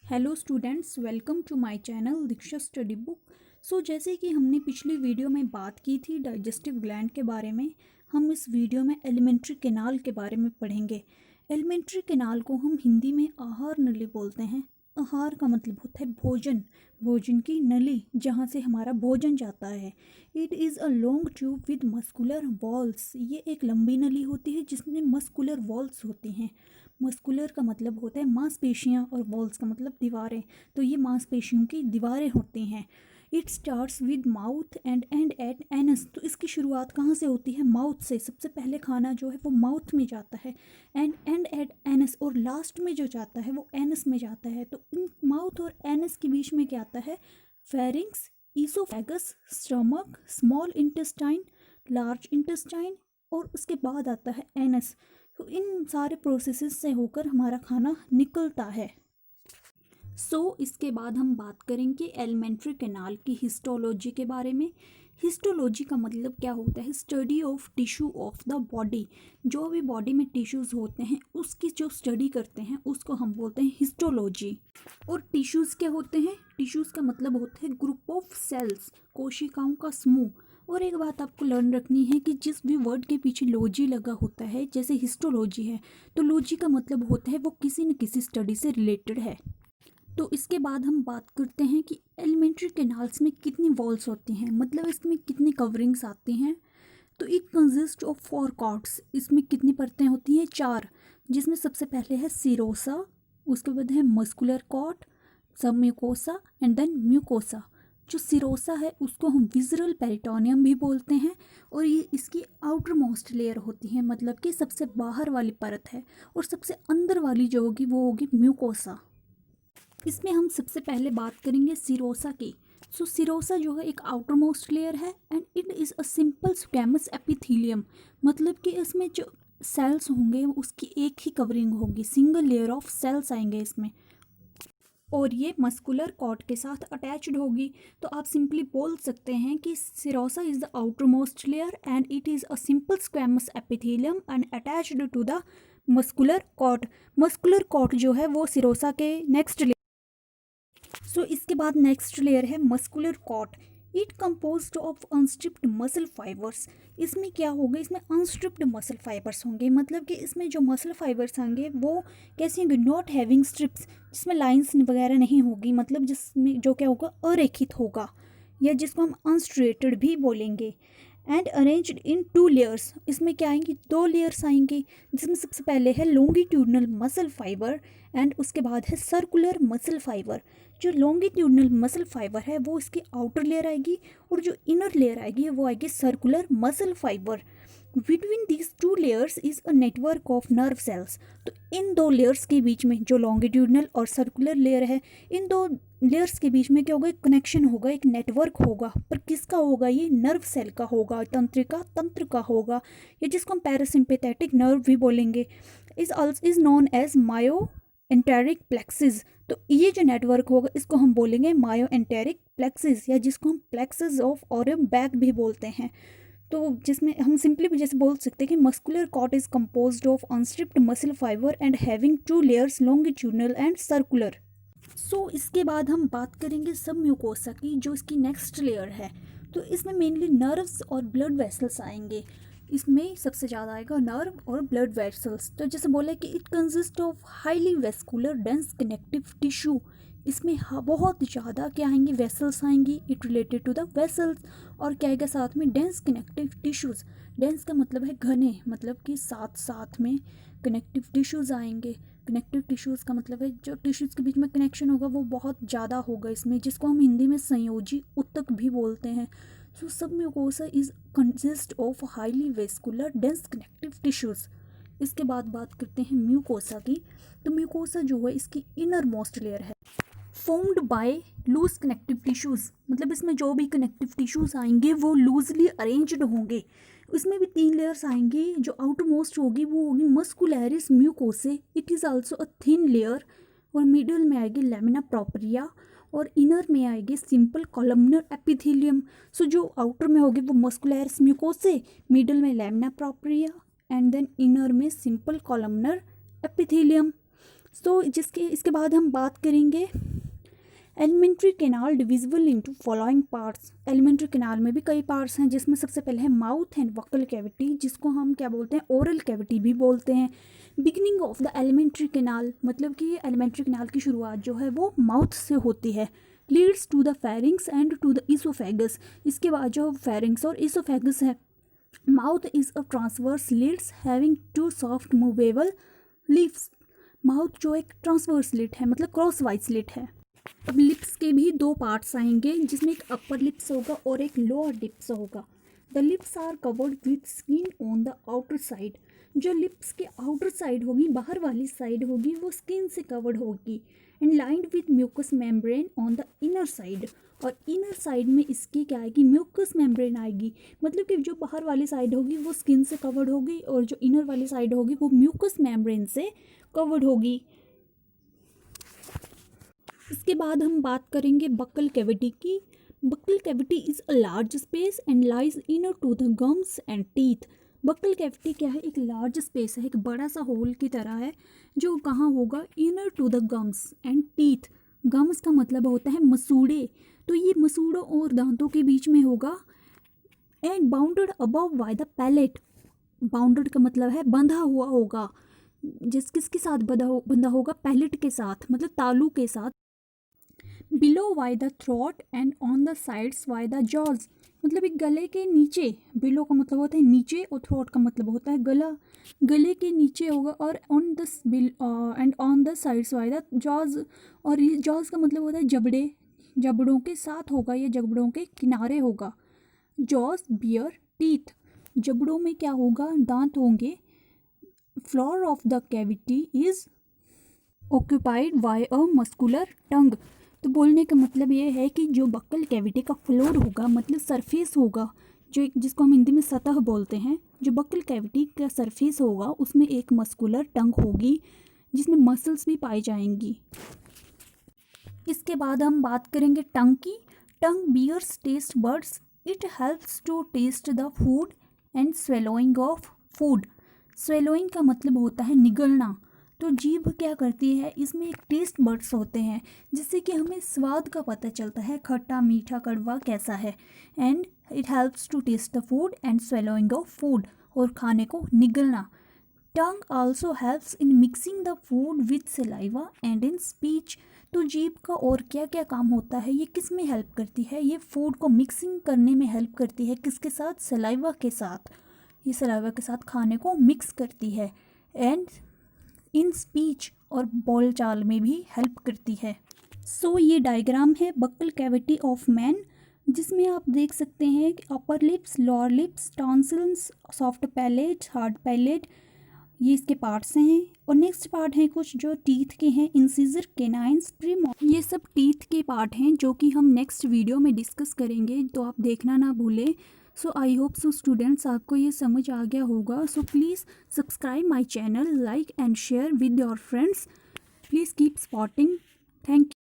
Hello students, welcome to my channel Diksha study book. जैसे कि हमने पिछली वीडियो में बात की थी डाइजेस्टिव ग्लैंड के बारे में, हम इस वीडियो में एलिमेंट्री कैनाल के बारे में पढ़ेंगे। एलिमेंट्री कैनाल को हम हिंदी में आहार नली बोलते हैं। आहार का मतलब होता है भोजन, भोजन की नली जहाँ से हमारा भोजन जाता है। It is a long tube with muscular walls. ये एक लंबी नली होती है जिसमें मस्कुलर वॉल्स होती हैं। मस्कुलर का मतलब होता है मांसपेशियाँ और वॉल्स का मतलब दीवारें, तो ये मांसपेशियों की दीवारें होती हैं। It starts with mouth and at anus. तो इसकी शुरुआत कहाँ से होती है? माउथ से। सबसे पहले खाना जो है वो माउथ में जाता है एंड एट एनस, और लास्ट में जो जाता है वो एनस में जाता है। तो इन माउथ और एनस के बीच में क्या आता है? Pharynx, oesophagus, stomach, small intestine, large intestine, और उसके बाद आता है एनस। तो इन सारे प्रोसेसेस से होकर हमारा खाना निकलता है। इसके बाद हम बात करेंगे एलिमेंट्री कैनाल की हिस्टोलॉजी के बारे में। हिस्टोलॉजी का मतलब क्या होता है? Study of tissue of the body. जो भी बॉडी में टिश्यूज़ होते हैं उसकी जो स्टडी करते हैं उसको हम बोलते हैं हिस्टोलॉजी। और टिश्यूज़ क्या होते हैं? टिश्यूज़ का मतलब होता है ग्रुप ऑफ सेल्स, कोशिकाओं का समूह। और एक बात आपको लर्न रखनी है कि जिस भी वर्ड के पीछे लॉजी लगा होता है, जैसे हिस्टोलॉजी है, तो लॉजी का मतलब होता है वो किसी न किसी स्टडी से रिलेटेड है। तो इसके बाद हम बात करते हैं कि एलिमेंट्री कैनाल्स में कितनी वॉल्स होती हैं, मतलब इसमें कितनी कवरिंग्स आती हैं। तो इट कंसिस्ट ऑफ 4 कॉर्ड्स। इसमें कितनी परतें होती हैं? 4, जिसमें सबसे पहले है सीरोसा, उसके बाद है मस्कुलर कॉर्ड, सब म्यूकोसा एंड देन म्यूकोसा। जो सिरोसा है उसको हम विज़रल पेरिटोनियम भी बोलते हैं, और ये इसकी आउटर मोस्ट लेयर होती है, मतलब कि सबसे बाहर वाली परत है। और सबसे अंदर वाली जो होगी वो होगी म्यूकोसा। इसमें हम सबसे पहले बात करेंगे सिरोसा की। सिरोसा जो है एक आउटर मोस्ट लेयर है and it is a simple squamous epithelium. मतलब कि इसमें जो सेल्स होंगे उसकी एक ही कवरिंग होगी, सिंगल लेयर ऑफ सेल्स आएंगे इसमें, और ये मस्कुलर कॉर्ड के साथ अटैच्ड होगी। तो आप सिंपली बोल सकते हैं कि serosa is the outer most layer and it is a simple squamous epithelium and attached to the muscular coat. Muscular coat जो है वो सिरोसा के नेक्स्ट लेयर। इसके बाद नेक्स्ट लेयर है muscular coat. It composed of unstriped muscle fibres. इसमें क्या होगा? इसमें अनस्ट्रिप्ड मसल फाइबर्स होंगे, मतलब कि इसमें जो मसल फाइबर्स होंगे वो कैसे होंगे? नॉट हैविंग स्ट्रिप्स, जिसमें लाइंस वगैरह नहीं होगी, मतलब जिसमें जो क्या होगा? अरेखित होगा, या जिसको हम अनस्ट्रेटेड भी बोलेंगे। And arranged in 2 layers. इसमें क्या आएंगी? 2 लेयर्स आएंगी, जिसमें सबसे पहले है लॉन्गिट्यूडनल मसल फाइबर एंड उसके बाद है सर्कुलर मसल फाइबर। जो लॉन्गिट्यूडनल मसल फाइबर है वो इसकी आउटर लेयर आएगी, और जो इनर लेयर आएगी वो आएगी circular muscle fibre. Between these 2 layers is a network of nerve cells. तो इन 2 लेयर्स के बीच में, जो लॉन्गिट्यूडनल और सर्कुलर लेयर है, इन 2 लेयर्स के बीच में क्या होगा? एक कनेक्शन होगा, एक नेटवर्क होगा। पर किसका होगा? ये नर्व सेल का होगा, तंत्रिका तंत्र का होगा, या जिसको हम पैरासिम्पेथेटिक नर्व भी बोलेंगे। Is known as myenteric plexus. तो ये जो नेटवर्क होगा इसको हम बोलेंगे मायो एंटेरिक प्लेक्सिस, या जिसको हम प्लेक्सिस ऑफ ऑरियम बैक भी बोलते हैं। तो जिसमें हम सिंपली भी जैसे बोल सकते हैं कि muscular coat is composed of unstriped muscle fibre and having 2 layers longitudinal and circular. इसके बाद हम बात करेंगे सब म्यूकोसा की, जो इसकी नेक्स्ट लेयर है। तो इसमें मेनली नर्व्स और ब्लड वेसल्स आएंगे। इसमें सबसे ज़्यादा आएगा नर्व और ब्लड वेसल्स। तो जैसे बोले कि it consist of highly vascular dense connective tissue. इसमें बहुत ज़्यादा क्या आएंगी? वेसल्स आएंगी। It related to the vessels, और क्या आएगा साथ में? Dense connective tissues. डेंस का मतलब है घने, मतलब कि साथ साथ में कनेक्टिव टिश्यूज़ आएंगे। कनेक्टिव टिश्यूज़ का मतलब है जो टिश्यूज़ के बीच में कनेक्शन होगा वो बहुत ज़्यादा होगा इसमें, जिसको हम हिंदी में संयोजी ऊतक भी बोलते हैं। सब mucosa is consist of highly vascular dense connective tissues. इसके बाद बात करते हैं म्यूकोसा की। तो म्यूकोसा जो है इसकी इनर मोस्ट लेयर है, formed by loose connective tissues. मतलब इसमें जो भी कनेक्टिव टिश्यूज़ आएंगे वो लूजली अरेंज्ड होंगे। इसमें भी 3 लेयर्स आएंगी। जो आउटर मोस्ट होगी वो होगी muscularis mucosae. It is also a thin layer, और मिडल में आएगी लेमिना प्रोप्रिया, और इनर में आएगी सिंपल कॉलमनर एपिथेलियम। जो आउटर में होगी वो मस्कुलरिस म्यूकोसे, मिडल में lamina propria and then inner में सिंपल कॉलमनर एपिथेलियम। सो इसके बाद हम बात करेंगे alimentary canal divisible into following parts. Alimentary canal में भी कई पार्ट्स हैं, जिसमें सबसे पहले है माउथ एंड वक्कल कैविटी, जिसको हम क्या बोलते हैं, ओरल कैविटी भी बोलते हैं। Beginning of the alimentary canal, मतलब कि एलिमेंट्री कैनाल की शुरुआत जो है वो माउथ से होती है। Leads to the pharynx and to the oesophagus, इसके बाद जो फेरिंग्स और ईसोफेगस है। Mouth is a transverse lids having two soft movable lips. Mouth जो एक ट्रांसवर्स लिड है, मतलब क्रॉस वाइज लिड है। अब लिप्स के भी दो पार्ट्स आएंगे, जिसमें एक अपर लिप्स होगा और एक लोअर लिप्स होगा। The lips are covered with skin on the outer side. जो लिप्स के आउटर साइड होगी, बाहर वाली साइड होगी, वो स्किन से कवर्ड होगी। And lined with mucus membrane on the inner side. और इनर साइड में इसकी क्या आएगी, म्यूकस मेम्ब्रेन आएगी। मतलब कि जो बाहर वाली साइड होगी वो स्किन से कवर्ड होगी, और जो इनर वाली साइड होगी वो म्यूकस मेम्ब्रेन से कवर्ड होगी। इसके बाद हम बात करेंगे बक्कल कैविटी की। Buccal cavity is a large space and lies inner to the gums and teeth. Buccal cavity क्या है, एक लार्ज स्पेस है, एक बड़ा सा होल की तरह है, जो कहाँ होगा, inner to the gums and teeth. Gums का मतलब होता है मसूड़े, तो ये मसूड़ों और दांतों के बीच में होगा। And bounded above by the palate. Bounded का मतलब है बंधा हुआ होगा। किसके साथ बंधा होगा, पैलेट के साथ, मतलब तालू के साथ। Below why the throat and on the sides why the jaws. मतलब एक गले के नीचे, बिलो का मतलब होता है नीचे और थ्रोट का मतलब होता है गला। गले के नीचे होगा, और on the end on the sides why the jaws. और ये जॉज का मतलब होता है जबड़े, जबड़ों के साथ होगा, या जबड़ों के किनारे होगा। जॉज बियर टीथ, जबड़ों में क्या होगा, दांत होंगे। Floor of the cavity is occupied by a muscular tongue. तो बोलने का मतलब ये है कि जो बक्कल कैविटी का फ्लोर होगा, मतलब सरफेस होगा, जो एक जिसको हम हिंदी में सतह बोलते हैं, जो बक्कल कैविटी का सरफेस होगा उसमें एक मस्कुलर टंग होगी, जिसमें मसल्स भी पाई जाएंगी। इसके बाद हम बात करेंगे टंग की। Tongue bears taste buds, it helps to taste the food and swallowing of food. Swallowing का मतलब होता है निगलना। तो जीभ क्या करती है, इसमें एक टेस्ट बड्स होते हैं, जिससे कि हमें स्वाद का पता चलता है, खट्टा मीठा कड़वा कैसा है। And it helps to taste the food and swallowing of food, और खाने को निगलना। Tongue also helps in mixing the food with saliva and in speech. तो जीभ का और क्या क्या काम होता है, ये किस में हेल्प करती है, ये फूड को मिक्सिंग करने में हेल्प करती है, किसके साथ, सलाइवा के साथ। ये सलाइवा के साथ खाने को मिक्स करती है। एंड इन स्पीच, और बोलचाल में भी हेल्प करती है। सो ये डायग्राम है बक्कल कैविटी ऑफ मैन, जिसमें आप देख सकते हैं कि upper lips, lower lips, tonsils, soft palate, hard palate, ये इसके पार्ट्स हैं। और नेक्स्ट पार्ट हैं कुछ जो टीथ के हैं, इंसिजर, केनाइन्स, प्रीमोलर। ये सब टीथ के पार्ट हैं जो कि हम नेक्स्ट वीडियो में डिस्कस करेंगे, तो आप देखना ना भूलें। सो आई होप सो स्टूडेंट्स, आपको ये समझ आ गया होगा। So please subscribe my channel, like and share with your friends. Please keep spotting. Thank you.